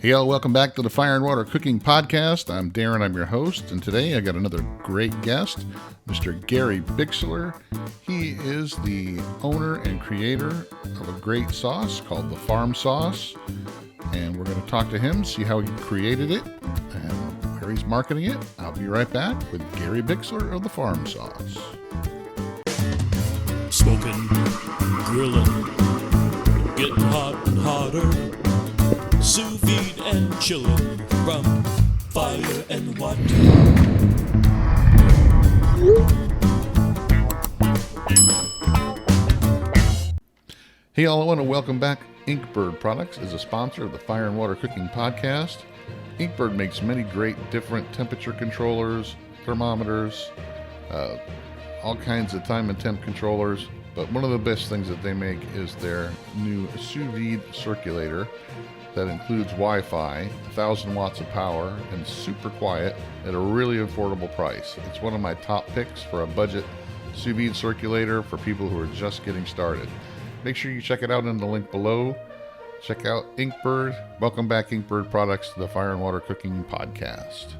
Hey y'all, welcome back to the Fire and Water Cooking Podcast. I'm Darren, I'm your host, and today I got another great guest, Mr. Gary Bixler. He is the owner and creator of a great sauce called the Farm Sauce, and we're going to talk to him, see how he created it, and where he's marketing it. I'll be right back with Gary Bixler of the Farm Sauce. Smoking, grilling, getting hot and hotter. Sous vide and chilling from fire and water. Hey y'all, I want to welcome back Inkbird Products as a sponsor of the Fire and Water Cooking Podcast. Inkbird makes many great different temperature controllers, thermometers, all kinds of time and temp controllers. But one of the best things that they make is their new sous vide circulator that includes Wi-Fi, 1,000 watts of power, and super quiet at a really affordable price. It's one of my top picks for a budget sous vide circulator for people who are just getting started. Make sure you check it out in the link below. Check out Inkbird. Welcome back, Inkbird Products, to the Fire and Water Cooking Podcast.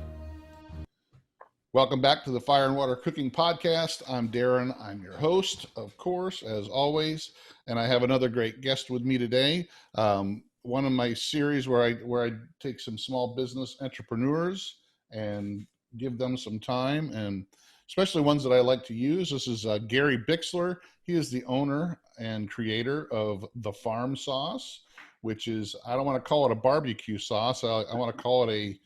Welcome back to the Fire and Water Cooking Podcast. I'm Darren. I'm your host, of course, as always, and I have another great guest with me today. One of my series where I take some small business entrepreneurs and give them some time, and especially ones that I like to use. This is Gary Bixler. He is the owner and creator of the Farm Sauce, which is, I don't want to call it a barbecue sauce. I want to call it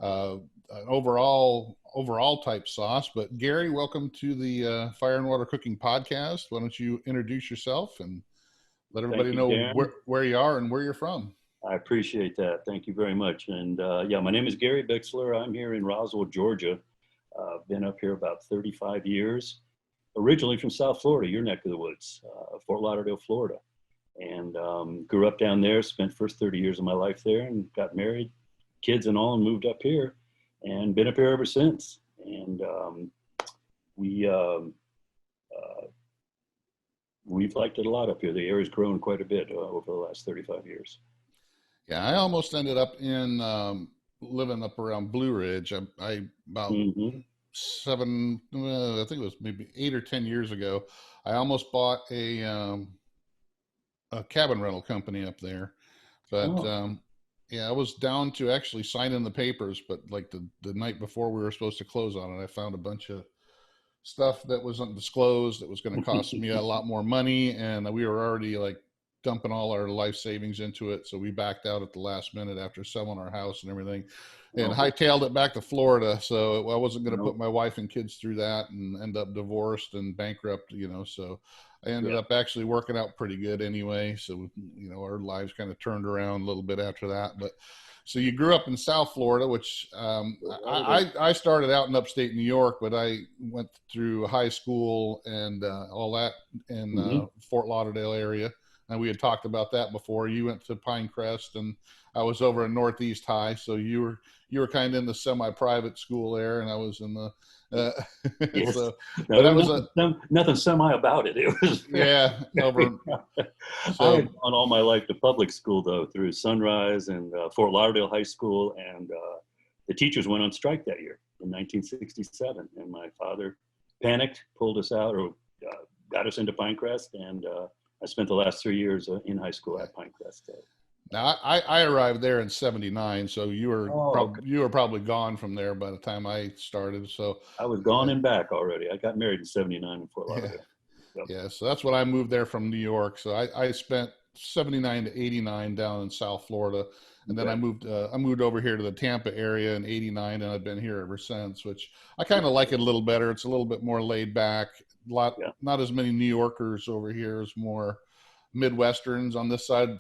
an overall type sauce. But Gary, welcome to the Fire and Water Cooking Podcast. Why don't you introduce yourself and let everybody know where you are and where you're from. I appreciate that. Thank you very much. And my name is Gary Bixler. I'm here in Roswell, Georgia. Been up here about 35 years. Originally from South Florida, your neck of the woods, Fort Lauderdale, Florida. And grew up down there, spent first 30 years of my life there and got married, kids and all, and moved up here and been up here ever since. And we've liked it a lot up here. The area's grown quite a bit over the last 35 years. Yeah, I almost ended up in living up around Blue Ridge. I about I think it was maybe 8 or 10 years ago. I almost bought a cabin rental company up there, but I was down to actually sign in the papers. But like the night before we were supposed to close on it, I found a bunch of stuff that wasn't disclosed that was going to cost me a lot more money, and we were already like dumping all our life savings into it, so we backed out at the last minute after selling our house and everything, and hightailed it back to Florida. So I wasn't going to put my wife and kids through that and end up divorced and bankrupt, so I ended up actually working out pretty good anyway. So our lives kind of turned around a little bit after that. But so you grew up in South Florida, which I started out in upstate New York, but I went through high school and all that in Fort Lauderdale area. And we had talked about that before. You went to Pinecrest, and I was over in Northeast High. So you were kind of in the semi-private school there, and I was in the. Yes. So, no, but that was nothing semi about it. It was over. So, I had gone all my life to public school though, through Sunrise and Fort Lauderdale High School, and the teachers went on strike that year in 1967, and my father panicked, pulled us out, or got us into Pinecrest, and I spent the last 3 years in high school at Pinecrest. Now I arrived there in '79, so you were probably gone from there by the time I started. So I was gone and back already. I got married in '79 in Fort Lauderdale. Yeah, so that's when I moved there from New York. So I spent '79 to '89 down in South Florida, and then I moved over here to the Tampa area in '89, and I've been here ever since. Which I kind of like it a little better. It's a little bit more laid back. Not as many New Yorkers over here. It's more Midwesterns on this side.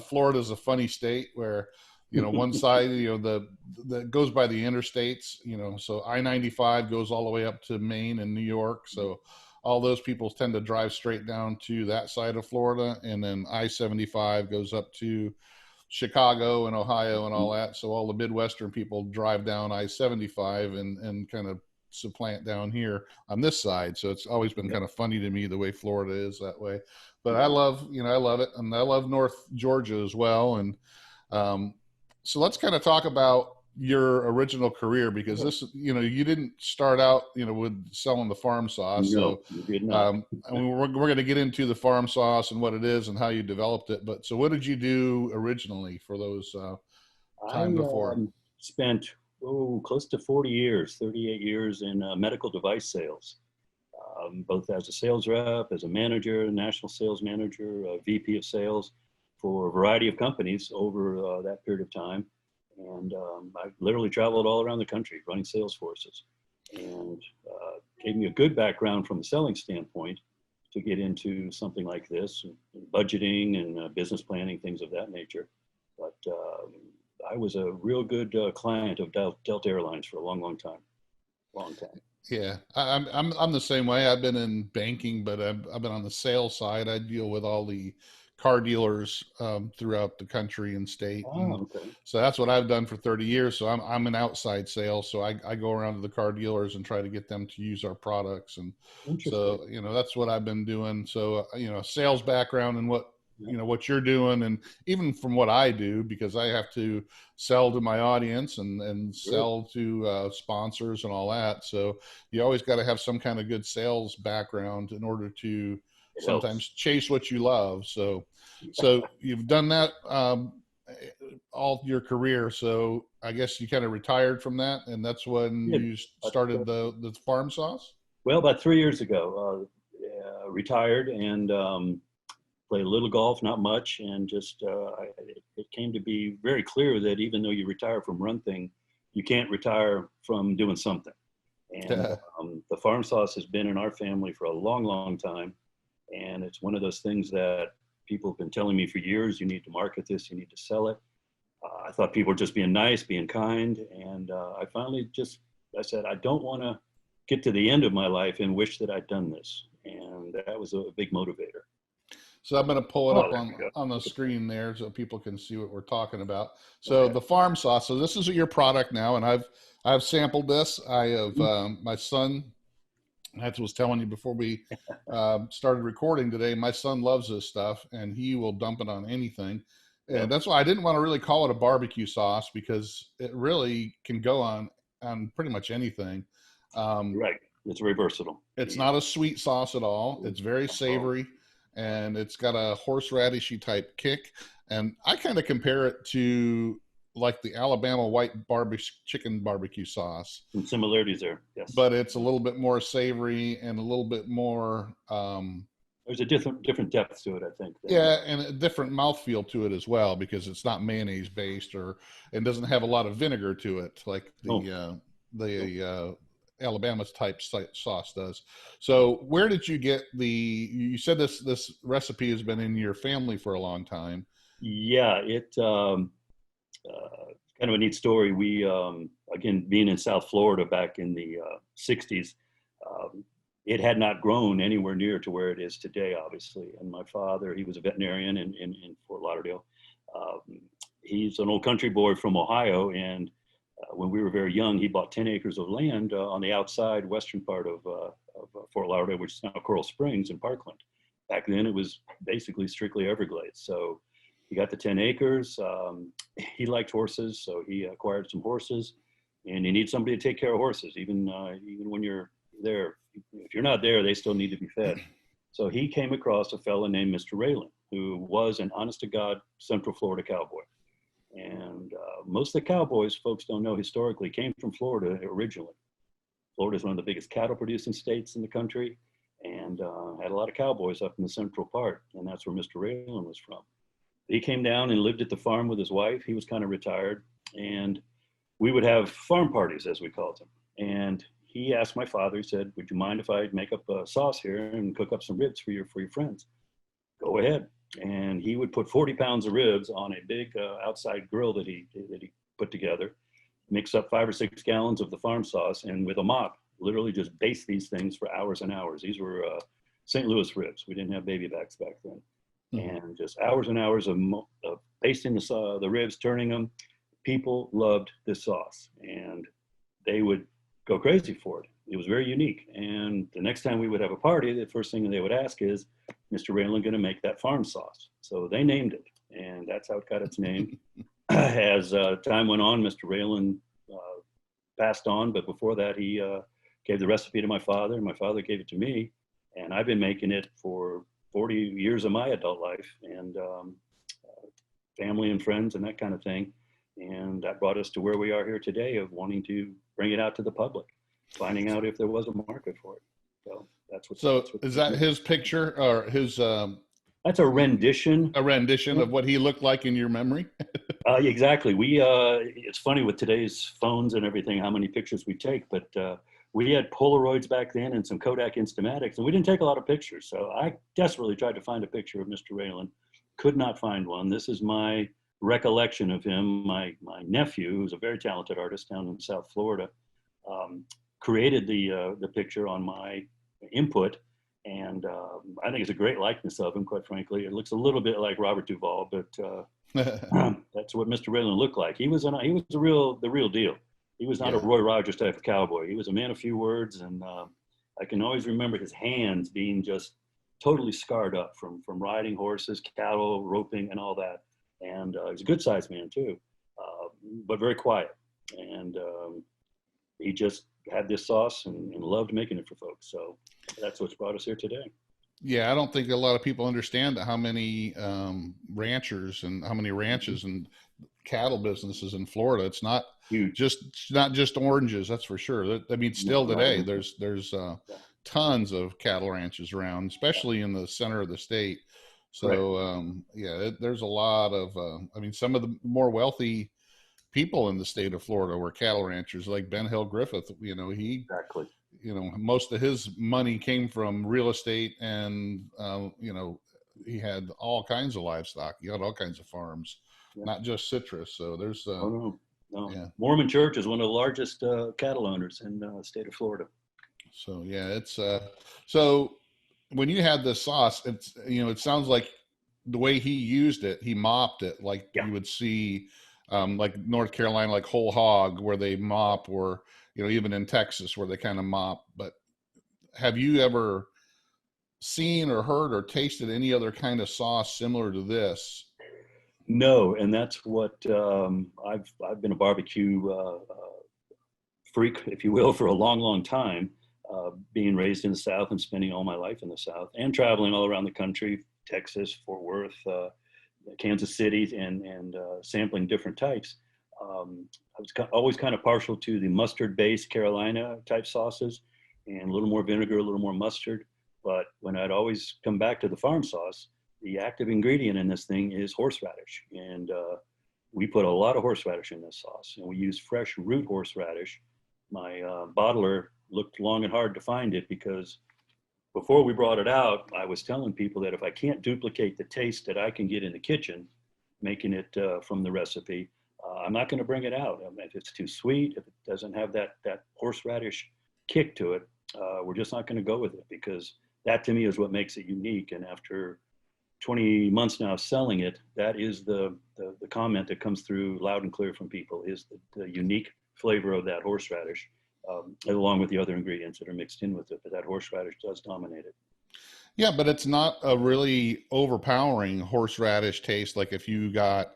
Florida's a funny state where, one side, that goes by the interstates, so I-95 goes all the way up to Maine and New York. So all those people tend to drive straight down to that side of Florida. And then I-75 goes up to Chicago and Ohio and all that. So all the Midwestern people drive down I-75 and kind of supplant down here on this side. So it's always been kind of funny to me the way Florida is that way. But I love it. And I love North Georgia as well. And So let's kind of talk about your original career, because this, you didn't start out, with selling the farm sauce. No, So, you did not. I mean, we're going to get into the farm sauce and what it is and how you developed it. But so what did you do originally for those time I before? spent close to 40 years, 38 years in medical device sales, both as a sales rep, as a manager, national sales manager, VP of sales for a variety of companies over that period of time. And I literally traveled all around the country running sales forces, and gave me a good background from a selling standpoint to get into something like this, and budgeting and business planning, things of that nature. But I was a real good client of Delta Airlines for a long, long time. Long time. Yeah, I'm the same way. I've been in banking, but I've been on the sales side. I deal with all the car dealers throughout the country and state, and Oh, okay. so that's what I've done for 30 years. So I'm an outside sales, so I go around to the car dealers and try to get them to use our products, and Interesting. so that's what I've been doing. So sales background and what Yeah. what you're doing, and even from what I do, because I have to sell to my audience and Good. sell to sponsors and all that. So you always got to have some kind of good sales background in order to It sometimes helps. chase what you love. So you've done that all your career. So I guess you kind of retired from that, and that's when Yeah. you But, started the farm sauce. well, about 3 years ago, retired and played a little golf, not much, and just it came to be very clear that even though you retire from one thing, you can't retire from doing something. And the farm sauce has been in our family for a long, long time. And it's one of those things that people have been telling me for years, you need to market this, you need to sell it. I thought people were just being nice, being kind. And I finally I said, I don't want to get to the end of my life and wish that I'd done this. And that was a big motivator. So I'm going to pull it Oh, up there we go. on the Look at that. screen there so people can see what we're talking about. So Okay. the farm sauce. So this is your product now, and I've sampled this. I have my son. I was telling you before we started recording today. My son loves this stuff, and he will dump it on anything. And Yep. that's why I didn't want to really call it a barbecue sauce, because it really can go on pretty much anything. Um, Right. It's very versatile. it's Yeah. not a sweet sauce at all. It's very Oh, savory, and it's got a horseradishy type kick. And I kind of compare it to like the Alabama white chicken barbecue sauce, some similarities there. Yes. but it's a little bit more savory and a little bit more, There's a different depth to it, I think. Than, yeah, and a different mouthfeel to it as well, because it's not mayonnaise based, or and doesn't have a lot of vinegar to it like oh, the Alabama's type sauce does. So where did you get you said this recipe has been in your family for a long time. yeah. Kind of a neat story. We, again, being in South Florida back in the 60s, um, it had not grown anywhere near to where it is today, obviously. And my father, he was a veterinarian in Fort Lauderdale. Um, he's an old country boy from Ohio. And when we were very young, he bought 10 acres of land on the outside western part of Fort Lauderdale, which is now Coral Springs in Parkland. Back then, it was basically strictly Everglades. So he got the 10 acres. He liked horses, so he acquired some horses. And you need somebody to take care of horses, even when you're there. If you're not there, they still need to be fed. So he came across a fellow named Mr. Raylan, who was an honest-to-God Central Florida cowboy. And most of the cowboys, folks don't know historically, came from Florida originally. Florida is one of the biggest cattle producing states in the country, and had a lot of cowboys up in the central part, and that's where Mr. Raylan was from. He came down and lived at the farm with his wife. He was kind of retired, and we would have farm parties, as we called them. And he asked my father, he said, would you mind if I make up a sauce here and cook up some ribs for your friends? Go ahead. And he would put 40 pounds of ribs on a big outside grill that he put together, mix up 5 or 6 gallons of the farm sauce, and with a mop, literally just baste these things for hours and hours. These were St. Louis ribs. We didn't have baby backs back then. And just hours and hours of basting the ribs, turning them. People loved this sauce, and they would go crazy for it. It was very unique. And the next time we would have a party, the first thing they would ask is, Mr. Raylan going to make that farm sauce? So they named it, and that's how it got its name. as time went on, Mr. Raylan passed on, but before that, he gave the recipe to my father, and my father gave it to me, and I've been making it for 40 years of my adult life, and family and friends and that kind of thing. And that brought us to where we are here today of wanting to bring it out to the public, finding out if there was a market for it. So that's what. So that's what is that his picture or his? That's a rendition. A rendition of what he looked like in your memory. Exactly. It's funny with today's phones and everything, how many pictures we take, but we had Polaroids back then and some Kodak Instamatics, and we didn't take a lot of pictures. So I desperately tried to find a picture of Mr. Raylan. Could not find one. This is my recollection of him. My nephew, who's a very talented artist down in South Florida, created the picture on my input. And I think it's a great likeness of him, quite frankly. It looks a little bit like Robert Duvall, but that's what Mr. Raylan looked like. He was the real deal. He was not a Roy Rogers type of cowboy. He was a man of few words, and I can always remember his hands being just totally scarred up from riding horses, cattle, roping, and all that. And he was a good-sized man too, but very quiet. And he just had this sauce and loved making it for folks. So that's what's brought us here today. Yeah, I don't think a lot of people understand how many ranchers and how many ranches and cattle businesses in Florida. It's not huge. Not just oranges, that's for sure. I mean, still today, there's tons of cattle ranches around, especially in the center of the state. So there's a lot of. I mean, some of the more wealthy people in the state of Florida were cattle ranchers, like Ben Hill Griffith. Exactly. Most of his money came from real estate, and he had all kinds of livestock. He had all kinds of farms, not just citrus. So there's no. Yeah. Mormon Church is one of the largest cattle owners in the state of Florida. So it's so when you had the sauce, it's it sounds like the way he used it, he mopped it like you would see. Like North Carolina, like whole hog, where they mop, or even in Texas where they kind of mop. But have you ever seen or heard or tasted any other kind of sauce similar to this? No, and that's what I've been a barbecue freak, if you will, for a long time. Being raised in the South and spending all my life in the South, and traveling all around the country, Texas, Fort Worth, Kansas City, and sampling different types. I was always kind of partial to the mustard-based Carolina type sauces, and a little more vinegar, a little more mustard. But when I'd always come back to the farm sauce, the active ingredient in this thing is horseradish. And we put a lot of horseradish in this sauce, and we use fresh root horseradish. My bottler looked long and hard to find it, because before we brought it out, I was telling people that if I can't duplicate the taste that I can get in the kitchen, making it from the recipe, I'm not going to bring it out. I mean, if it's too sweet, if it doesn't have that horseradish kick to it, we're just not going to go with it, because that to me is what makes it unique. And after 20 months now selling it, that is the comment that comes through loud and clear from people, is the unique flavor of that horseradish. Along with the other ingredients that are mixed in with it, but that horseradish does dominate it. Yeah, but it's not a really overpowering horseradish taste. Like if you got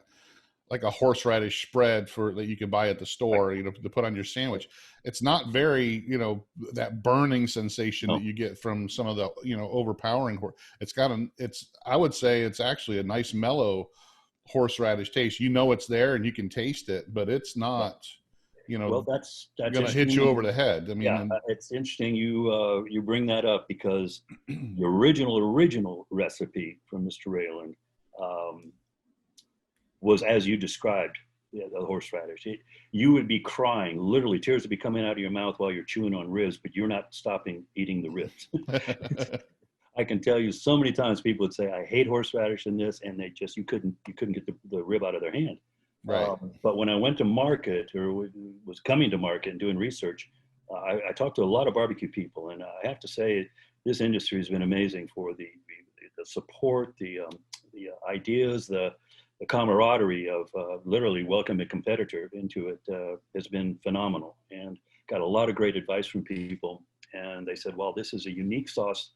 like a horseradish spread that you could buy at the store, to put on your sandwich, it's not very, that burning sensation that you get from some of the, overpowering. I would say it's actually a nice mellow horseradish taste. It's there and you can taste it, but it's not. Well, that's going to hit you over the head. I mean, it's interesting you bring that up, because the original recipe from Mr. Raylan was as you described, the horseradish. You would be crying, literally tears would be coming out of your mouth while you're chewing on ribs, but you're not stopping eating the ribs. I can tell you so many times people would say, I hate horseradish in this, and you couldn't get the rib out of their hand. Right. But when I went to market, or was coming to market and doing research, I talked to a lot of barbecue people, and I have to say this industry has been amazing for the support, the ideas, the camaraderie of literally welcoming a competitor into it has been phenomenal, and got a lot of great advice from people. And they said, well, this is a unique sauce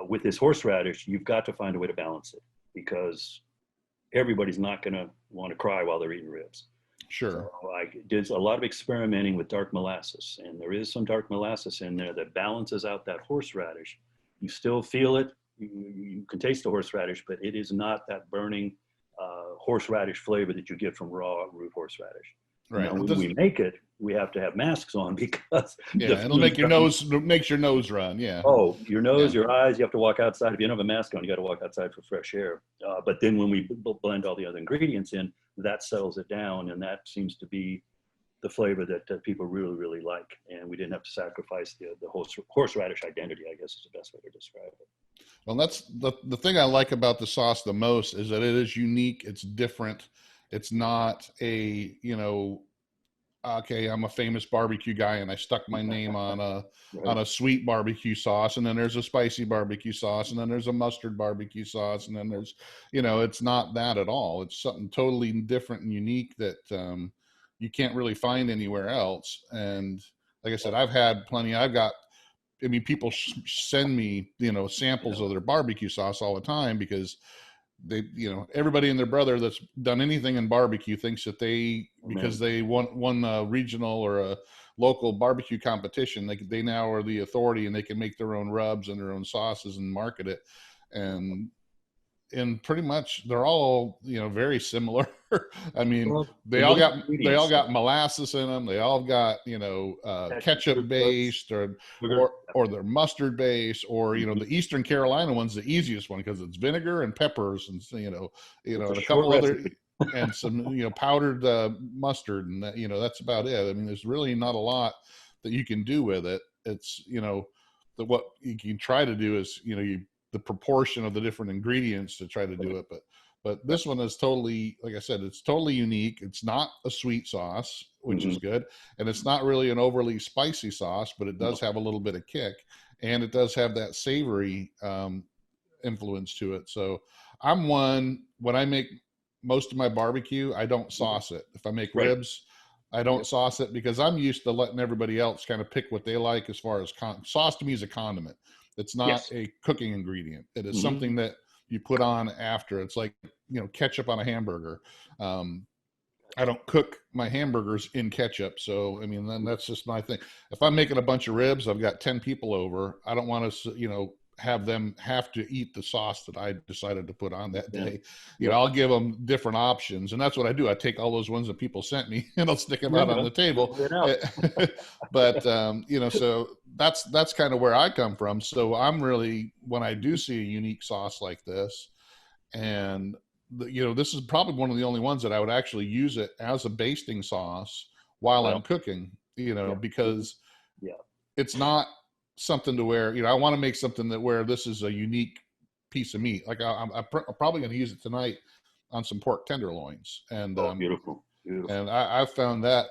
with this horseradish. You've got to find a way to balance it, because everybody's not going to want to cry while they're eating ribs. Sure. So I did a lot of experimenting with dark molasses, and there is some dark molasses in there that balances out that horseradish. You still feel it. You can taste the horseradish, but it is not that burning horseradish flavor that you get from raw root horseradish. Right. Now, when we make it, we have to have masks on because it'll make your nose makes your nose run. Yeah. Oh, your nose, your eyes. You have to walk outside. If you don't have a mask on, you got to walk outside for fresh air. But then when we blend all the other ingredients in, that settles it down, and that seems to be the flavor that people really, really like. And we didn't have to sacrifice the horseradish identity, I guess is the best way to describe it. Well, that's the thing I like about the sauce the most is that it is unique. It's different. It's not a, okay, I'm a famous barbecue guy and I stuck my name on a sweet barbecue sauce, and then there's a spicy barbecue sauce, and then there's a mustard barbecue sauce, and then there's, it's not that at all. It's something totally different and unique that you can't really find anywhere else. And like I said, I've had plenty. People send me, samples of their barbecue sauce all the time because they, everybody and their brother that's done anything in barbecue thinks that because they won a regional or a local barbecue competition, they now are the authority and they can make their own rubs and their own sauces and market it. And pretty much they're all, very similar. I mean, they all got molasses in them. They all got, ketchup based or they're mustard based, or, the Eastern Carolina one's the easiest one because it's vinegar and peppers and, a couple other, and some, powdered mustard. And that, that's about it. I mean, there's really not a lot that you can do with it. It's, what you can try to do is, the proportion of the different ingredients to try to do it. But this one is totally, like I said, it's totally unique. It's not a sweet sauce, which is good. And it's not really an overly spicy sauce, but it does have a little bit of kick, and it does have that savory influence to it. So when I make most of my barbecue, I don't sauce it. If I make ribs, I don't sauce it because I'm used to letting everybody else kind of pick what they like as far as sauce. To me is a condiment. It's not a cooking ingredient. It is something that you put on after. It's like, ketchup on a hamburger. I don't cook my hamburgers in ketchup. So, then that's just my thing. If I'm making a bunch of ribs, I've got 10 people over. I don't want to, have them have to eat the sauce that I decided to put on that day. I'll give them different options. And that's what I do. I take all those ones that people sent me and I'll stick them out on the table. But, so that's kind of where I come from. So I'm really, when I do see a unique sauce like this, and this is probably one of the only ones that I would actually use it as a basting sauce while I'm cooking, because it's not something to where, I want to make something that where this is a unique piece of meat. Like I'm probably going to use it tonight on some pork tenderloins. And beautiful. And I've found that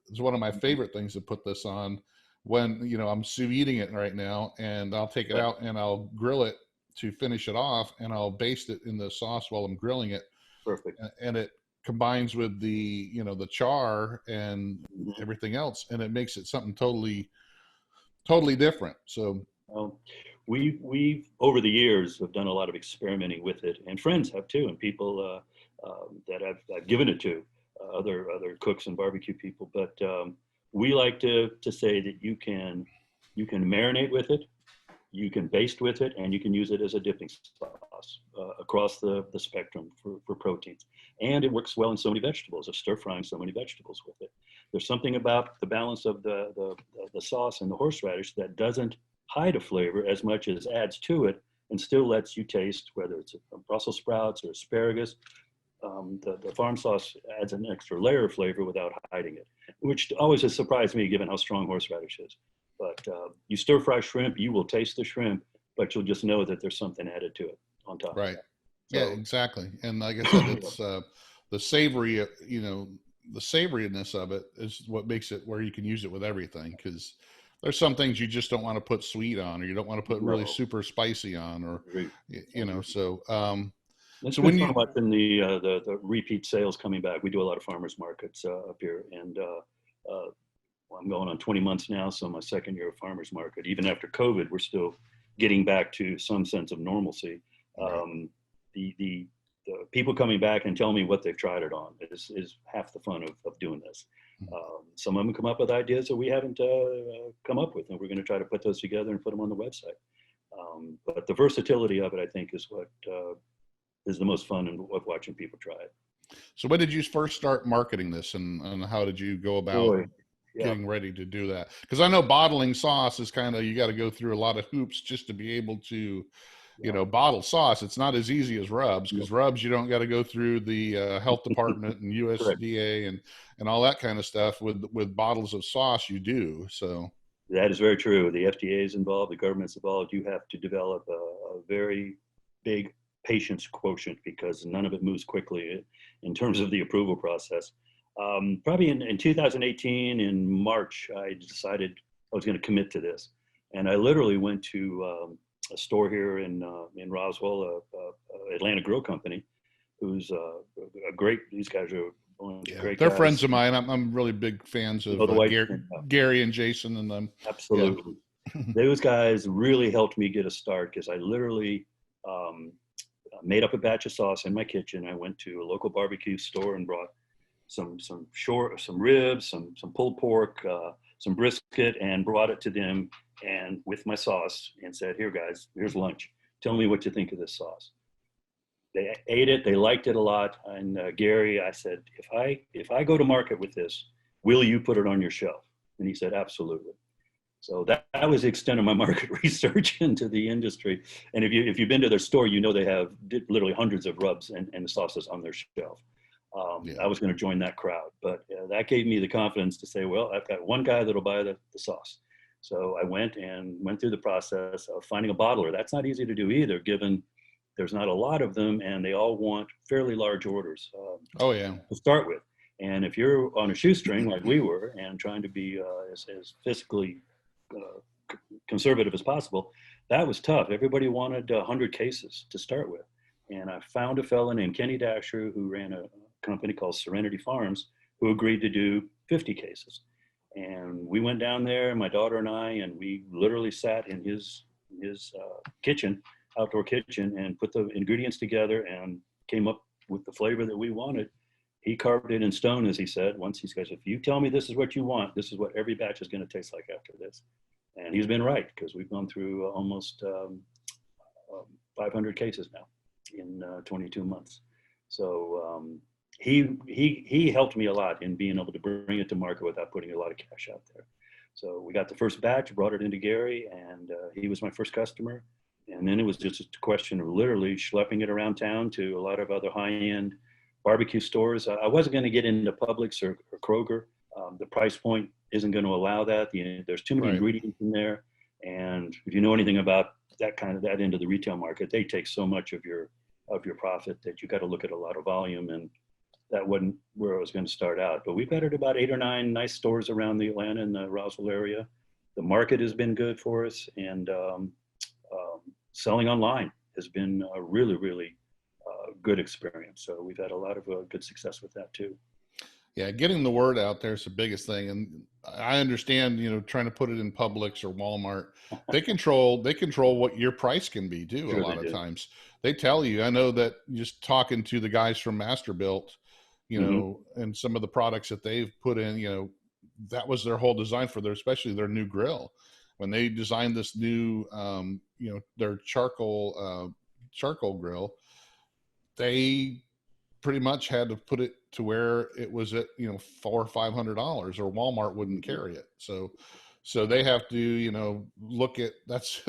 is one of my favorite things to put this on when, I'm sous videing it right now, and I'll take it out and I'll grill it to finish it off, and I'll baste it in the sauce while I'm grilling it. Perfect. And it combines with the, the char and everything else, and it makes it something totally different. So we've over the years have done a lot of experimenting with it, and friends have too, and people that I've given it to, other cooks and barbecue people. But we like to say that you can marinate with it, you can baste with it, and you can use it as a dipping sauce across the spectrum for proteins. And it works well in so many vegetables, of stir frying so many vegetables with it. There's something about the balance of the sauce and the horseradish that doesn't hide a flavor as much as adds to it, and still lets you taste, whether it's Brussels sprouts or asparagus. The farm sauce adds an extra layer of flavor without hiding it, which always has surprised me given how strong horseradish is. But you stir fry shrimp, you will taste the shrimp, but you'll just know that there's something added to it on top. Right. So, yeah, exactly. And like I said, it's the savory, the savoriness of it is what makes it where you can use it with everything. Because there's some things you just don't want to put sweet on, or you don't want to put really super spicy on, or, so. So when you're watching the repeat sales coming back, we do a lot of farmers markets up here, and I'm going on 20 months now, so my second year of farmers market. Even after COVID, we're still getting back to some sense of normalcy. The the people coming back and telling me what they've tried it on is half the fun of doing this. Some of them come up with ideas that we haven't come up with, and we're going to try to put those together and put them on the website. But the versatility of it, I think, is what is the most fun of watching people try it. So when did you first start marketing this, and how did you go about getting ready to do that? Because I know bottling sauce is kind of, you got to go through a lot of hoops just to be able to, you know, bottle sauce. It's not as easy as rubs, because rubs, you don't got to go through the health department and USDA and all that kind of stuff. With bottles of sauce, you do. So that is very true. The FDA is involved, the government's involved. You have to develop a very big patience quotient, because none of it moves quickly in terms of the approval process. Probably in 2018, in March, I decided I was going to commit to this. And I literally went to a store here in Roswell, Atlanta Grill Company, who's a great, these guys are great they're guys. Friends of mine. I'm really big fans of Gary and Jason and them. Absolutely. Yeah. Those guys really helped me get a start, because I literally made up a batch of sauce in my kitchen. I went to a local barbecue store and brought some ribs, some pulled pork, some brisket, and brought it to them and with my sauce and said, "Here guys, here's lunch. Tell me what you think of this sauce." They ate it. They liked it a lot. And Gary, I said, if I go to market with this, will you put it on your shelf? And he said, absolutely. So that was the extent of my market research into the industry. And if you've been to their store, you know they have literally hundreds of rubs and sauces on their shelf. I was going to join that crowd, but that gave me the confidence to say, well, I've got one guy that'll buy the sauce. So I went through the process of finding a bottler. That's not easy to do either, given there's not a lot of them, and they all want fairly large orders to start with. And if you're on a shoestring like we were and trying to be as fiscally conservative as possible, that was tough. Everybody wanted 100 cases to start with. And I found a fellow named Kenny Dasher, who ran a company called Serenity Farms, who agreed to do 50 cases. And we went down there, my daughter and I, and we literally sat in his kitchen, outdoor kitchen, and put the ingredients together and came up with the flavor that we wanted. He carved it in stone, as he said. Once he says, if you tell me this is what you want, this is what every batch is going to taste like after this. And he's been right, because we've gone through almost 500 cases now in 22 months. So he helped me a lot in being able to bring it to market without putting a lot of cash out there. So we got the first batch, brought it into Gary, and he was my first customer. And then it was just a question of literally schlepping it around town to a lot of other high-end barbecue stores. I wasn't going to get into Publix or Kroger. The price point isn't going to allow that. There's too many ingredients in there. And if you know anything about that end of the retail market, they take so much of your profit that you got to look at a lot of volume. And that wasn't where I was going to start out. But we've got it about 8 or 9 nice stores around the Atlanta and the Roswell area. The market has been good for us, and selling online has been a really, really good experience. So we've had a lot of good success with that too. Yeah, getting the word out there is the biggest thing. And I understand, trying to put it in Publix or Walmart, they control what your price can be too. Sure, a lot of times they tell you. I know that just talking to the guys from Masterbuilt, and some of the products that they've put in, that was their whole design for especially their new grill. When they designed this new, their charcoal grill, they pretty much had to put it to where it was at, $400 or $500, or Walmart wouldn't carry it. So they have to, look at that's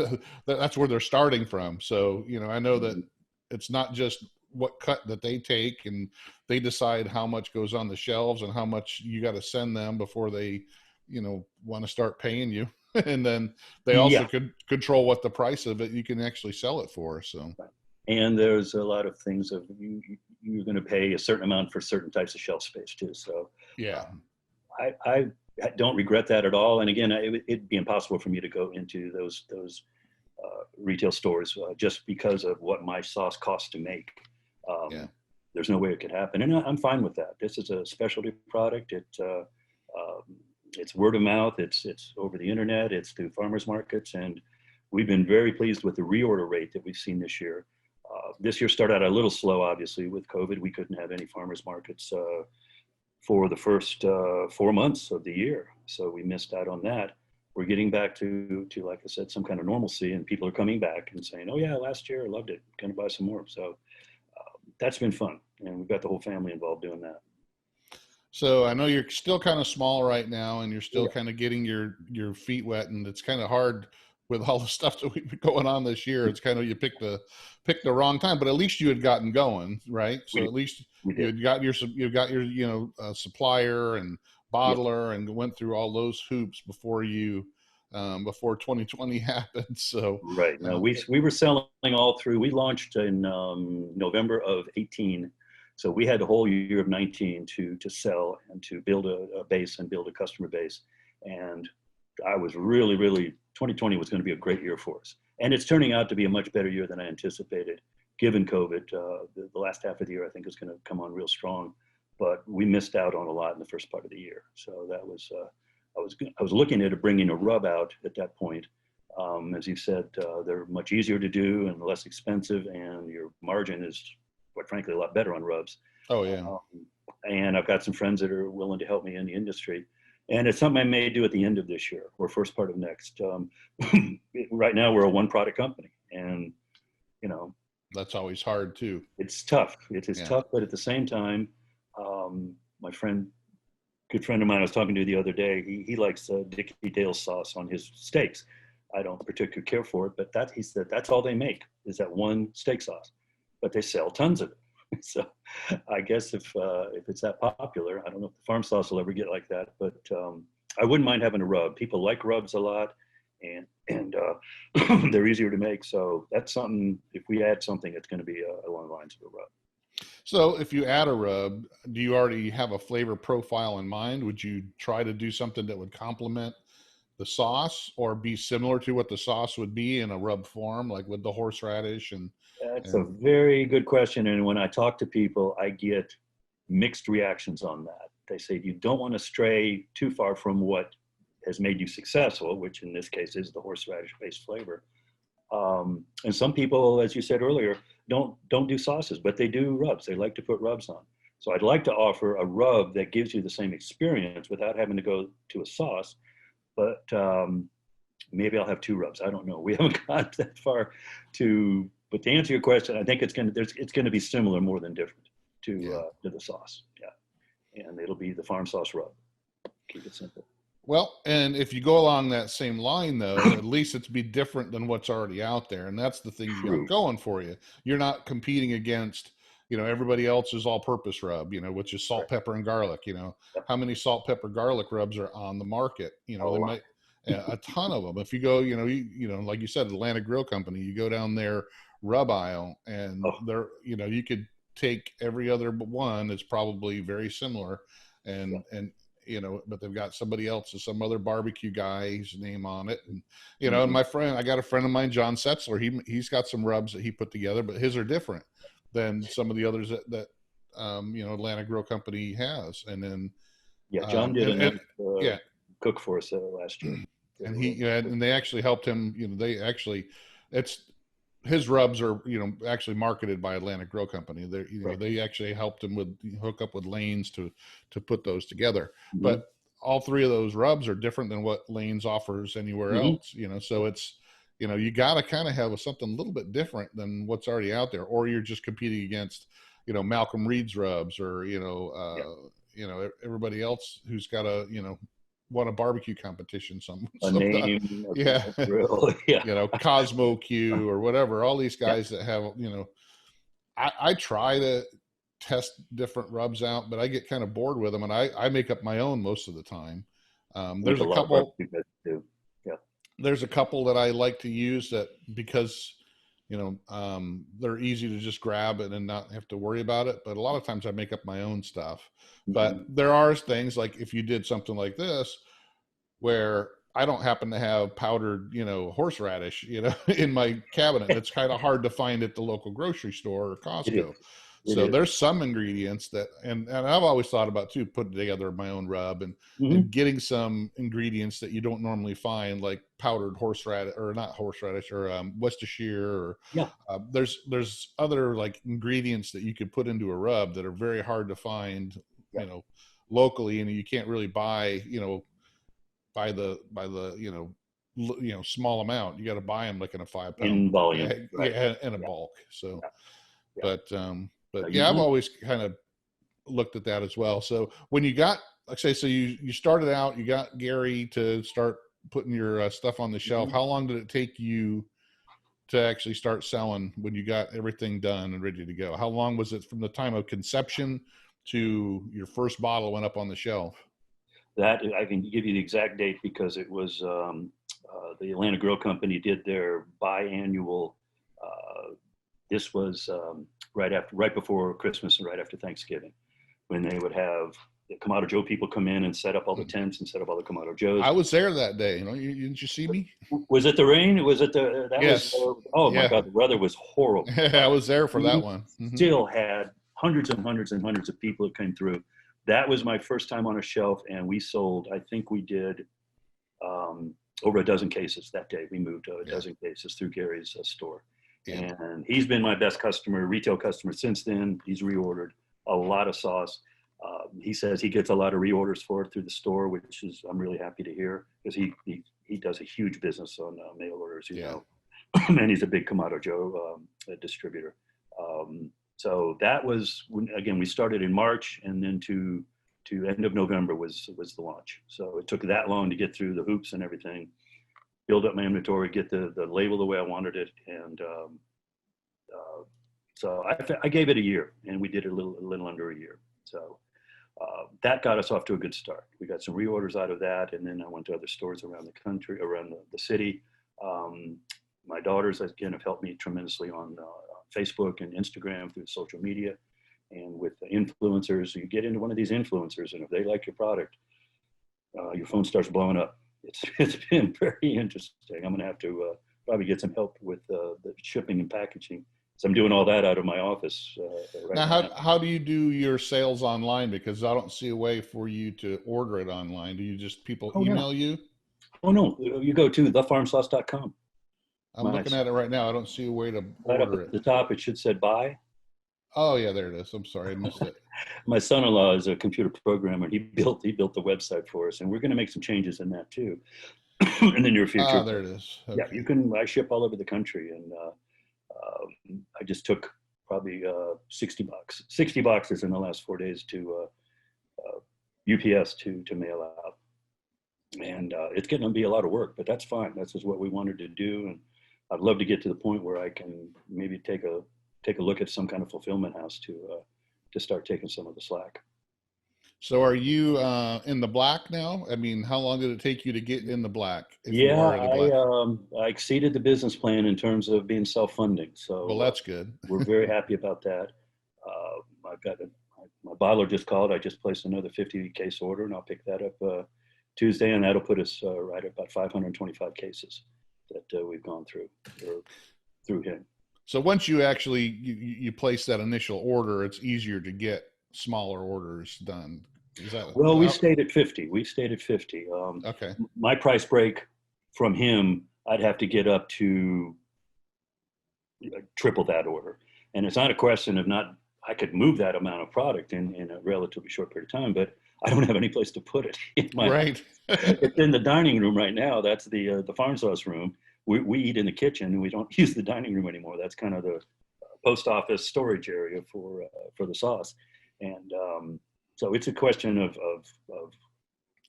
where they're starting from. So, I know that it's not just what cut that they take, and they decide how much goes on the shelves and how much you got to send them before they, want to start paying you. And then they also could control what the price of it you can actually sell it for. So, and there's a lot of things of you're going to pay a certain amount for certain types of shelf space too. So I don't regret that at all. And again, it'd be impossible for me to go into those retail stores just because of what my sauce costs to make. There's no way it could happen, and I'm fine with that. This is a specialty product. It's word of mouth. It's over the internet. It's through farmers markets, and we've been very pleased with the reorder rate that we've seen this year. This year started out a little slow, obviously, with COVID. We couldn't have any farmers markets for the first 4 months of the year. So we missed out on that. We're getting back to, like I said, some kind of normalcy, and people are coming back and saying, oh yeah, last year I loved it, gonna buy some more. So that's been fun. And we've got the whole family involved doing that. So I know you're still kind of small right now, and you're still Yeah. kind of getting your feet wet, and it's kind of hard with all the stuff that we've been going on this year. It's kind of, you picked the wrong time, but at least you had gotten going, right? So at least you had got your supplier and bottler, and went through all those hoops before before 2020 happened. So right now we were selling all through. We launched in November of 18. So we had the whole year of 19 to sell and to build a base and build a customer base. And I was really, 2020 was going to be a great year for us. And it's turning out to be a much better year than I anticipated, given COVID. The last half of the year, I think, is going to come on real strong. But we missed out on a lot in the first part of the year. So that was, I was looking at bringing a rub out at that point. As you said, they're much easier to do and less expensive, and your margin is, quite frankly, a lot better on rubs. Oh yeah. And I've got some friends that are willing to help me in the industry. And it's something I may do at the end of this year or first part of next. Right now, we're a one product company, and that's always hard too. It's tough. It is tough, but at the same time, my good friend of mine I was talking to the other day, he likes Dickie Dale sauce on his steaks. I don't particularly care for it, but he said that's all they make is that one steak sauce, but they sell tons of it. So I guess if it's that popular, I don't know if the farm sauce will ever get like that, but I wouldn't mind having a rub. People like rubs a lot, and they're easier to make. So that's something, if we add something, it's going to be along the lines of a rub. So if you add a rub, do you already have a flavor profile in mind? Would you try to do something that would complement the sauce or be similar to what the sauce would be in a rub form, like with the horseradish? That's a very good question. And when I talk to people, I get mixed reactions on that. They say, you don't want to stray too far from what has made you successful, which in this case is the horseradish-based flavor. And some people, as you said earlier, don't do sauces, but they do rubs. They like to put rubs on. So I'd like to offer a rub that gives you the same experience without having to go to a sauce. But maybe I'll have two rubs. I don't know. We haven't got that far to. But to answer your question, I think it's going to be similar more than different to the sauce. Yeah, and it'll be the farm sauce rub. Keep it simple. Well, and if you go along that same line, though, at least it's be different than what's already out there, and that's the thing you got going for you. You're not competing against, everybody else's all-purpose rub, which is salt, pepper, and garlic. How many salt, pepper, garlic rubs are on the market? They might a ton of them. If you go, like you said, Atlanta Grill Company, you go down their rub aisle, and they're, you could take every other one. It's probably very similar, and but they've got somebody else's, some other barbecue guy's name on it. And, and I got a friend of mine, John Setzler, he's got some rubs that he put together, but his are different than some of the others that Atlanta Grill Company has. And then, John did cook for us last year. And and they actually helped him, his rubs are, actually marketed by Atlantic Grill Company. They actually helped him hook up with Lane's to put those together. Mm-hmm. But all three of those rubs are different than what Lane's offers anywhere else, so it's, you got to kind of have something a little bit different than what's already out there, or you're just competing against, Malcolm Reed's rubs, or, everybody else who's got won a barbecue competition, name, grill. Cosmo Q or whatever, all these guys that have, I try to test different rubs out, but I get kind of bored with them, and I make up my own most of the time. There's a couple that I like to use that because, they're easy to just grab it and not have to worry about it. But a lot of times I make up my own stuff. Mm-hmm. But there are things like if you did something like this, where I don't happen to have powdered, horseradish, in my cabinet, it's kind of hard to find at the local grocery store or Costco. So there's some ingredients that, and I've always thought about too, putting together my own rub and getting some ingredients that you don't normally find, like powdered horseradish, or not horseradish, or Worcestershire, or there's other like ingredients that you could put into a rub that are very hard to find, you know, locally, and you can't really buy, you know, by the small amount. You got to buy them like in a 5-pound in volume, in a bulk. So, but I've always kind of looked at that as well. So when you got, like say, so you started out, you got Gary to start putting your stuff on the shelf. How long did it take you to actually start selling when you got everything done and ready to go? How long was it from the time of conception to your first bottle went up on the shelf? That I can give you the exact date, because it was the Atlanta Grill Company did their biannual. This was right before Christmas and right after Thanksgiving, when they would have the Kamado Joe people come in and set up all the tents and set up all the Kamado Joes. I was there that day. You know, didn't you see me? Was it the rain? Was it the? That yes. Was, oh my God, the weather was horrible. I was there for that one. Still had hundreds and hundreds and hundreds of people that came through. That was my first time on a shelf, and we sold, I think we did over a dozen cases that day. We moved a dozen cases through Gary's store. Yeah. And he's been my best customer, retail customer since then. He's reordered a lot of sauce. He says he gets a lot of reorders for it through the store, which is, I'm really happy to hear, because he does a huge business on mail orders, you know, and he's a big Kamado Joe distributor. So that was when, again, we started in March, and then to end of November was the launch. So it took that long to get through the hoops and everything, build up my inventory, get the label the way I wanted it. And so I gave it a year, and we did it a little under a year. So that got us off to a good start. We got some reorders out of that, and then I went to other stores around the country, around the city. My daughters, again, have helped me tremendously on Facebook and Instagram, through social media, and with the influencers. You get into one of these influencers, and if they like your product, your phone starts blowing up. It's been very interesting. I'm going to have to probably get some help with the shipping and packaging. So I'm doing all that out of my office. Right now, how do you do your sales online? Because I don't see a way for you to order it online. Do you just people email you? Oh no, you go to thefarmsauce.com. I'm looking at it right now. I don't see a way to right order up at the top. It should say buy. Oh yeah, there it is. I'm sorry, I missed it. My son-in-law is a computer programmer. He built the website for us, and we're going to make some changes in that too in the near future. Oh, there it is. Okay. Yeah, you can. I ship all over the country, and I just took probably 60 boxes in the last 4 days to UPS to mail out, and it's getting to be a lot of work, but that's fine. That's just what we wanted to do, and I'd love to get to the point where I can maybe take a look at some kind of fulfillment house to start taking some of the slack. So are you in the black now? I mean, how long did it take you to get in the black? I exceeded the business plan in terms of being self-funding. So well, that's good. We're very happy about that. I've got my bottler just called. I just placed another 50 case order, and I'll pick that up Tuesday, and that'll put us right at about 525 cases that we've gone through him. So once you actually you place that initial order, it's easier to get smaller orders done. Is that we stayed at 50. We stayed at 50. Okay. My price break from him, I'd have to get up to triple that order. And it's not a question of I could move that amount of product in a relatively short period of time, but I don't have any place to put it. Right. It's in the dining room right now. That's the farm sauce room. We eat in the kitchen, and we don't use the dining room anymore. That's kind of the post office storage area for the sauce. And so it's a question of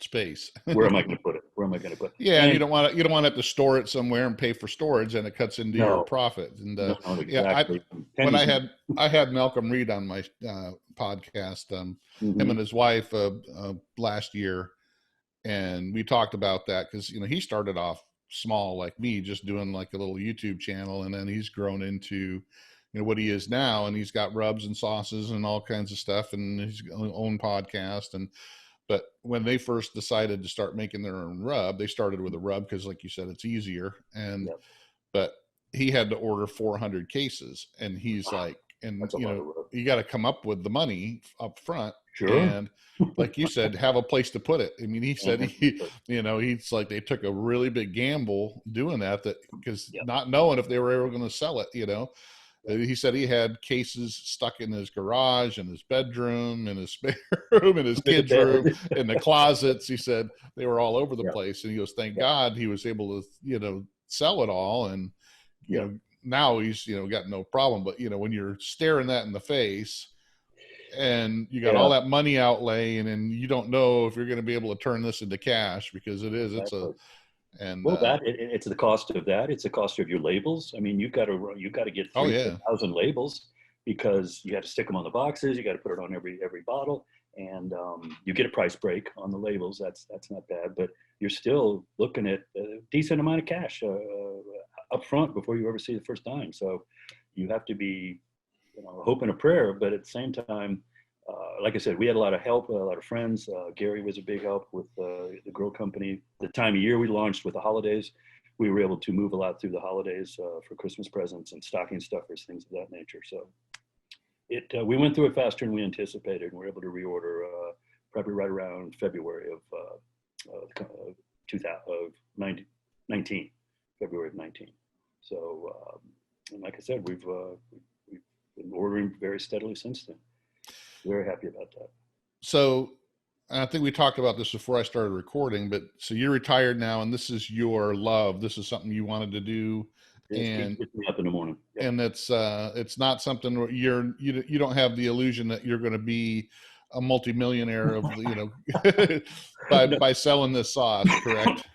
space. Where am I going to put it? Yeah, and you don't want to have to store it somewhere and pay for storage, and it cuts into your profit. And exactly. When I had Malcolm Reed on my podcast, him and his wife last year, and we talked about that because he started off small like me, just doing like a little YouTube channel, and then he's grown into what he is now, and he's got rubs and sauces and all kinds of stuff, and his own podcast. But when they first decided to start making their own rub, they started with a rub because, like you said, it's easier. And but he had to order 400 cases, and he's like, and That's a lot of work. you got to come up with the money up front. Sure. And like you said, have a place to put it. I mean, he said he's like, they took a really big gamble doing that because not knowing if they were ever going to sell it. He said he had cases stuck in his garage, in his bedroom, in his spare room, in his kids' room, in the closets. He said they were all over the place. And he goes, thank God he was able to, sell it all. And, now he's, got no problem. But, when you're staring that in the face and you got all that money outlay and then you don't know if you're going to be able to turn this into cash because it's the cost of that. It's the cost of your labels. I mean, you've got to get 3,000 labels because you got to stick them on the boxes. You got to put it on every bottle, and you get a price break on the labels. That's not bad, but you're still looking at a decent amount of cash up front before you ever see the first dime. So you have to be, hope and a prayer, but at the same time, like I said, we had a lot of help, a lot of friends. Gary was a big help with the grill company. The time of year we launched with the holidays, we were able to move a lot through the holidays for Christmas presents and stocking stuffers, things of that nature. So we went through it faster than we anticipated, and we were able to reorder probably right around February of 2019, February of 19. So, and like I said, we've been ordering very steadily since then. Very happy about that. So I think we talked about this before I started recording, but so you're retired now and this is your love. This is something you wanted to do. And it's me up in the morning. Yep. And it's not something where you don't have the illusion that you're going to be a multimillionaire of, by selling this sauce, correct?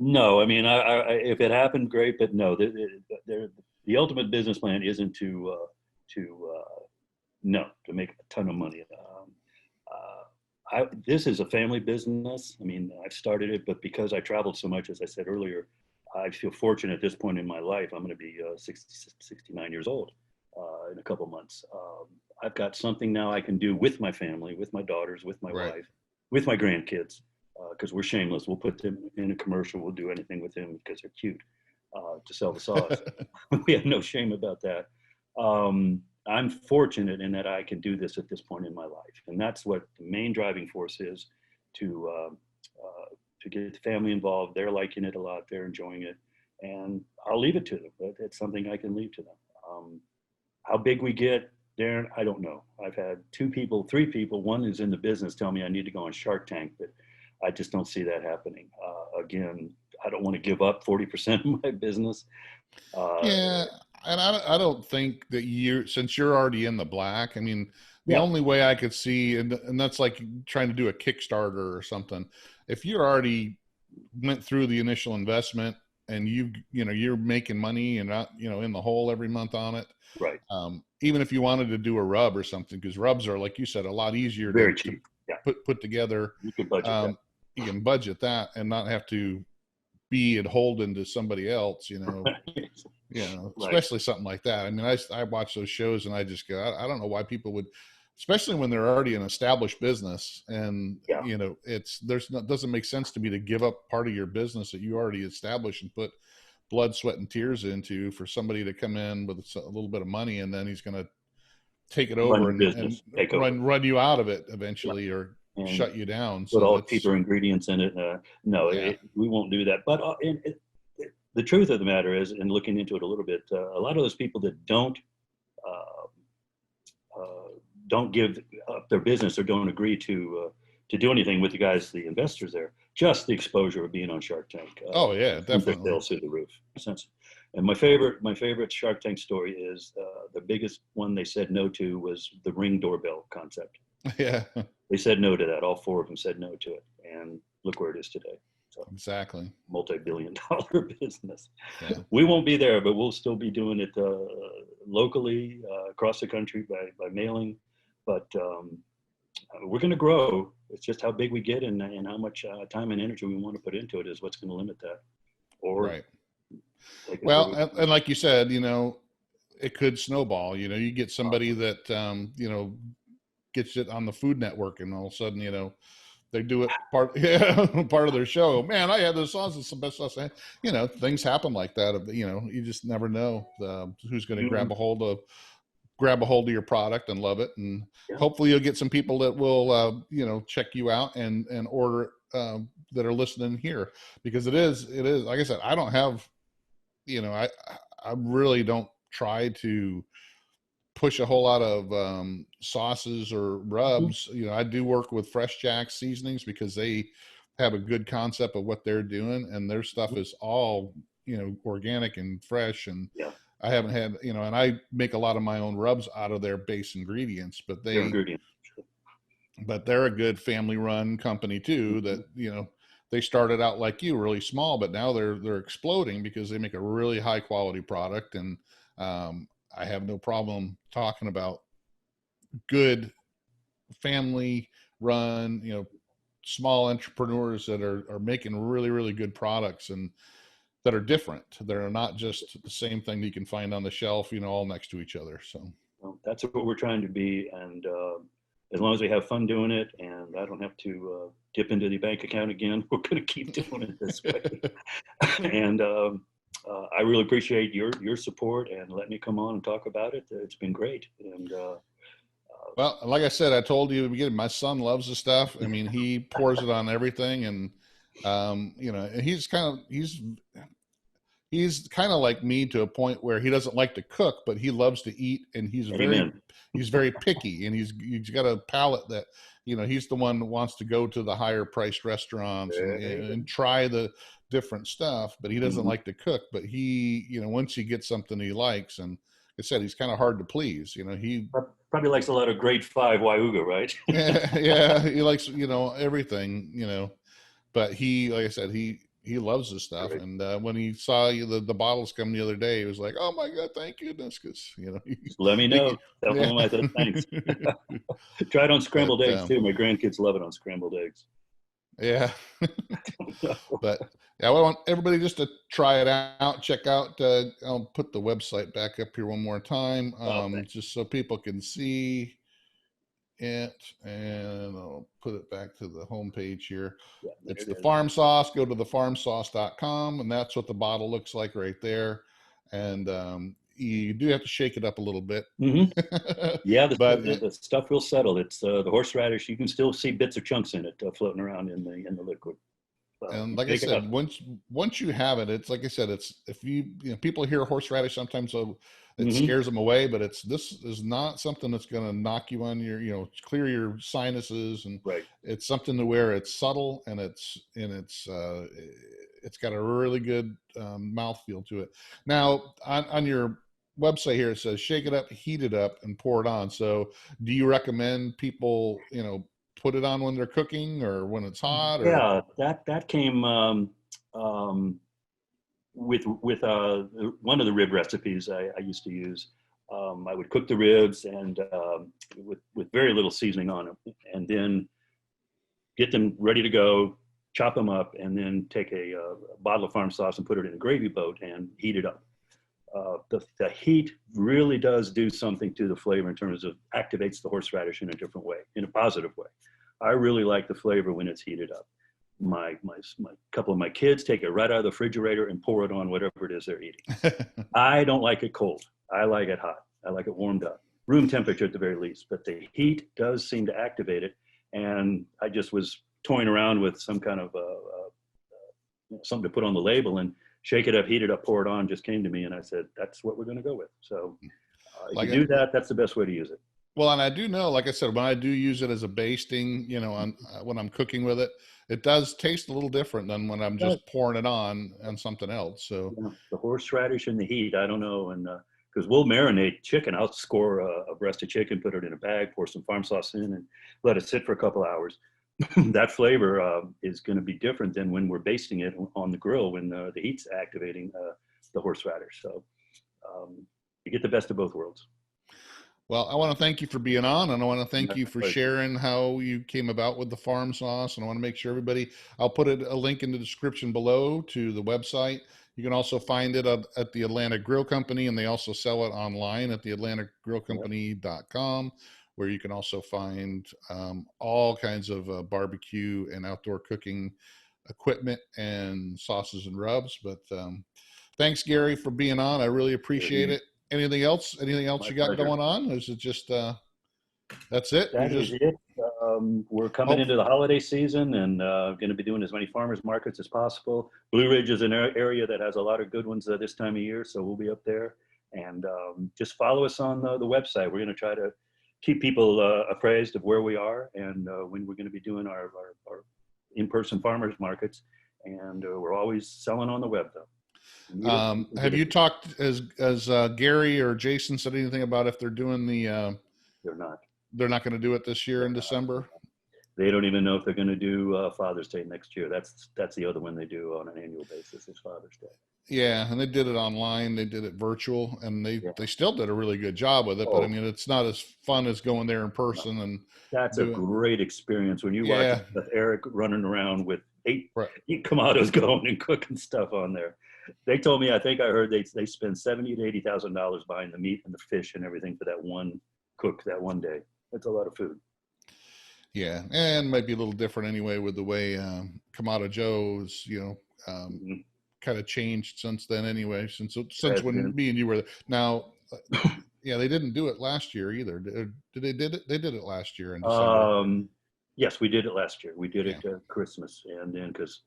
No, I mean, if it happened, great, but no, the ultimate business plan isn't to make a ton of money. This is a family business. I mean, I've started it, but because I traveled so much, as I said earlier, I feel fortunate at this point in my life. I'm going to be 69 years old in a couple months. I've got something now I can do with my family, with my daughters, with my wife, with my grandkids, because we're shameless. We'll put them in a commercial. We'll do anything with them because they're cute to sell the sauce. We have no shame about that. I'm fortunate in that I can do this at this point in my life. And that's what the main driving force is, to get the family involved. They're liking it a lot. They're enjoying it. And I'll leave it to them. It's something I can leave to them. How big we get, Darren, I don't know. I've had three people, one is in the business, tell me I need to go on Shark Tank, but I just don't see that happening. Again, I don't want to give up 40% of my business. And I don't think that since you're already in the black, I mean, the only way I could see, and that's like trying to do a Kickstarter or something. If you already went through the initial investment and you're making money and not, in the hole every month on it. Right. Even if you wanted to do a rub or something, because rubs are, like you said, a lot easier to put together. You can budget that. You can budget that and not have to be beholden to somebody else, especially something like that. I mean, I watch those shows and I just go, I don't know why people would, especially when they're already an established business and, doesn't make sense to me to give up part of your business that you already established and put blood, sweat, and tears into for somebody to come in with a little bit of money and then he's going to take it over and run you out of it eventually or shut you down. Put all cheaper ingredients in it. We won't do that. But the truth of the matter is, and looking into it a little bit, a lot of those people that don't give up their business or don't agree to do anything with you guys, the investors there, just the exposure of being on Shark Tank. Definitely. They'll through the roof. And my favorite Shark Tank story is the biggest one they said no to was the Ring doorbell concept. Yeah. They said no to that. All four of them said no to it. And look where it is today. So exactly. Multi-billion-dollar business. Yeah. We won't be there, but we'll still be doing it locally, across the country by mailing. But we're going to grow. It's just how big we get and how much time and energy we want to put into it is what's going to limit that. Right. Well, and like you said, it could snowball. You get somebody that, gets it on the Food Network and all of a sudden, they do it part of their show. Man, I had this sauce. It's the best sauce. Things happen like that. You just never know who's going to grab a hold of grab a hold of your product and love it. And Yeah. hopefully you'll get some people that will, check you out and order it, that are listening here, because it is, like I said, I don't have, I really don't try to push a whole lot of sauces or rubs. I do work with Fresh Jack seasonings because they have a good concept of what they're doing, and their stuff is all, organic and fresh. And Yeah. I haven't had, and I make a lot of my own rubs out of their base ingredients, but they're a good family run company too, that, they started out like you, really small, but now they're exploding because they make a really high quality product. And I have no problem talking about good family run, small entrepreneurs that are making really, really good products, and that are different. They're not just the same thing that you can find on the shelf, all next to each other. So that's what we're trying to be. And as long as we have fun doing it and I don't have to dip into the bank account again, we're going to keep doing it this way. And I really appreciate your support and letting me come on and talk about it. It's been great. And well, like I said, I told you at the beginning, my son loves the stuff. I mean, he pours it on everything, and and he's kind of like me to a point where he doesn't like to cook, but he loves to eat, and he's very picky, and he's got a palate that, he's the one that wants to go to the higher priced restaurants and try the different stuff, but he doesn't like to cook. But he, once he gets something he likes, and like I said, he's kind of hard to please. He probably likes a lot of grade 5 Wyuga, right? yeah, he likes, everything, but he, like I said, he loves this stuff. Right. And when he saw the bottles come the other day, he was like, "Oh my God, thank goodness!" Because let me know. Tell him I said thanks. Try it on scrambled eggs too. My grandkids love it on scrambled eggs. Yeah, but yeah, I want everybody just to try it out, check out. I'll put the website back up here one more time, just so people can see it, and I'll put it back to the home page here. Yeah, it's the Farm Sauce. Go to thefarmsauce.com, and that's what the bottle looks like right there. And you do have to shake it up a little bit. Yeah, the stuff will settle. It's the horseradish. You can still see bits or chunks in it floating around in the liquid. And like I said, once you have it, it's like I said, it's if people hear horseradish sometimes, so it scares them away, but this is not something that's going to knock you on your, clear your sinuses, and it's something to where it's subtle, and it's got a really good mouthfeel to it. Now on your website here, it says shake it up, heat it up, and pour it on. So do you recommend people, put it on when they're cooking or when it's hot? Or? Yeah, that came with one of the rib recipes I used to use. I would cook the ribs and with very little seasoning on them, and then get them ready to go, chop them up, and then take a bottle of farm sauce and put it in a gravy boat and heat it up. The heat really does do something to the flavor in terms of activates the horseradish in a different way, in a positive way. I really like the flavor when it's heated up. My couple of my kids take it right out of the refrigerator and pour it on whatever it is they're eating. I don't like it cold. I like it hot. I like it warmed up, room temperature at the very least. But the heat does seem to activate it. And I just was toying around with some kind of something to put on the label, and shake it up, heat it up, pour it on just came to me, and I said, that's what we're going to go with. So if you do that, that's the best way to use it. Well, and I do know, like I said, when I do use it as a basting, when I'm cooking with it, it does taste a little different than when I'm just pouring it on something else. So the horseradish and the heat, I don't know. And because we'll marinate chicken, I'll score a breast of chicken, put it in a bag, pour some farm sauce in, and let it sit for a couple hours. That flavor is going to be different than when we're basting it on the grill when the heat's activating the horseradish. So you get the best of both worlds. Well, I want to thank you for being on, and I want to thank you for sharing how you came about with the farm sauce. And I want to make sure I'll put a link in the description below to the website. You can also find it at the Atlanta Grill Company, and they also sell it online at the atlantagrillcompany.com, where you can also find all kinds of barbecue and outdoor cooking equipment and sauces and rubs. But thanks, Gary, for being on. I really appreciate it. anything else? Anything else My you got pleasure. going on? Or is it just that's it? That is it. We're coming into the holiday season and going to be doing as many farmers markets as possible. Blue Ridge is an area that has a lot of good ones this time of year, so we'll be up there. And just follow us on the website. We're going to try to keep people appraised of where we are and when we're going to be doing our in-person farmers markets. And we're always selling on the web, though. Have you talked, as Gary or Jason said anything about if they're doing They're not. They're not going to do it this year in December? They don't even know if they're going to do Father's Day next year. That's the other one they do on an annual basis is Father's Day. Yeah, and they did it online. They did it virtual, and they still did a really good job with it. But I mean, it's not as fun as going there in person. And that's a great experience when you watch Eric running around with eight Kamados going and cooking stuff on there. They told me, I think I heard they spend $70,000 to $80,000 buying the meat and the fish and everything for that one cook that one day. That's a lot of food. Yeah, and might be a little different anyway with the way Kamado Joe's, kind of changed since then anyway. Since when me and you were there. Now, they didn't do it last year either. They did it last year in December. Yes, we did it last year. We did it Christmas, and then because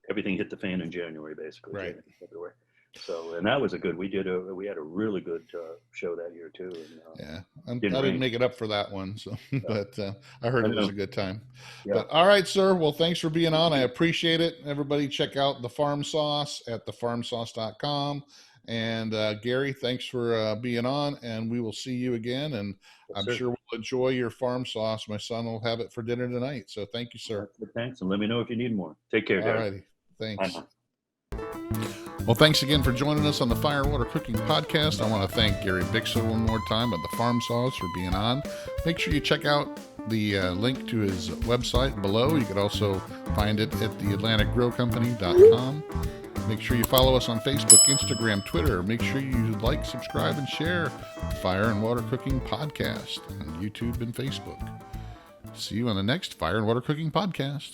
everything hit the fan in January, basically. Right. February. So, and that was we had a really good show that year too. And, I didn't make it up for that one. So, but I heard it was a good time. Yeah. But all right, sir. Well, thanks for being on. I appreciate it. Everybody check out the Farm Sauce at thefarmsauce.com. And Gary, thanks for being on, and we will see you again. And I'm sure we'll enjoy your farm sauce. My son will have it for dinner tonight. So thank you, sir. Thanks. And let me know if you need more. Take care, Gary. All righty. Thanks. Well, thanks again for joining us on the Fire and Water Cooking Podcast. I want to thank Gary Bixler one more time at the Farm Sauce for being on. Make sure you check out the link to his website below. You can also find it at theatlanticgrillcompany.com. Make sure you follow us on Facebook, Instagram, Twitter. Make sure you like, subscribe, and share the Fire and Water Cooking Podcast on YouTube and Facebook. See you on the next Fire and Water Cooking Podcast.